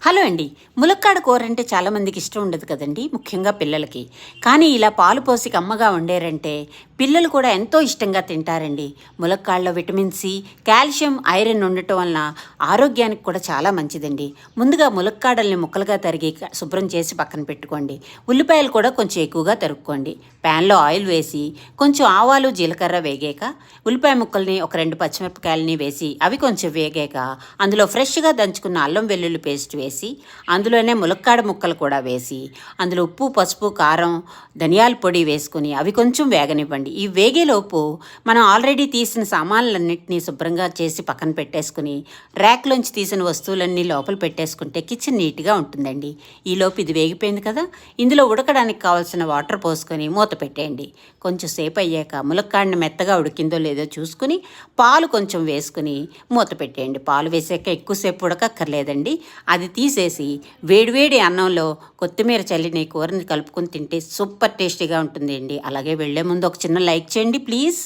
Hello అండి. ములక్కాడ కూర అంటే చాలామందికి ఇష్టం ఉండదు కదండి, ముఖ్యంగా పిల్లలకి. కానీ ఇలా పాలు పోసి కమ్మగా వండారంటే పిల్లలు కూడా ఎంతో ఇష్టంగా తింటారండి. ములక్కాడలో విటమిన్ సి, కాల్షియం, ఐరన్ ఉండటం వలన ఆరోగ్యానికి కూడా చాలా మంచిదండి. ముందుగా ములక్కాడల్ని ముక్కలుగా తరిగి శుభ్రం చేసి పక్కన పెట్టుకోండి. ఉల్లిపాయలు కూడా కొంచెం ఎక్కువగా తరుక్కోండి. ప్యాన్లో ఆయిల్ వేసి కొంచెం ఆవాలు, జీలకర్ర వేగాక ఉల్లిపాయ ముక్కల్ని ఒక 2 పచ్చిమిరపకాయలని వేసి అవి కొంచెం వేగాక అందులో ఫ్రెష్గా దంచుకున్న అల్లం వెల్లుల్లి పేస్ట్ వేసి అందులోనే ములక్కాడ ముక్కలు కూడా వేసి అందులో ఉప్పు, పసుపు, కారం, ధనియాల పొడి వేసుకుని అవి కొంచెం వేగనివ్వండి. ఈ వేగేలోపు మనం ఆల్రెడీ తీసిన సామాన్లన్నింటినీ శుభ్రంగా చేసి పక్కన పెట్టేసుకుని ర్యాక్లోంచి తీసిన వస్తువులన్నీ లోపల పెట్టేసుకుంటే కిచెన్ నీట్గా ఉంటుందండి. ఈలోపు ఇది వేగిపోయింది కదా, ఇందులో ఉడకడానికి కావాల్సిన వాటర్ పోసుకొని మూత పెట్టేయండి. కొంచెం సేపు అయ్యాక ములక్కాడని మెత్తగా ఉడికిందో లేదో చూసుకుని పాలు కొంచెం వేసుకుని మూత పెట్టేయండి. పాలు వేసాక ఎక్కువసేపు ఉడకక్కర్లేదండి. అది తీసేసి వేడివేడి అన్నంలో కొత్తిమీర చల్లిని కూరని కలుపుకొని తింటే సూపర్ టేస్టీగా ఉంటుంది అండి. అలాగే వెళ్ళే ముందు ఒక చిన్న లైక్ చేయండి ప్లీజ్.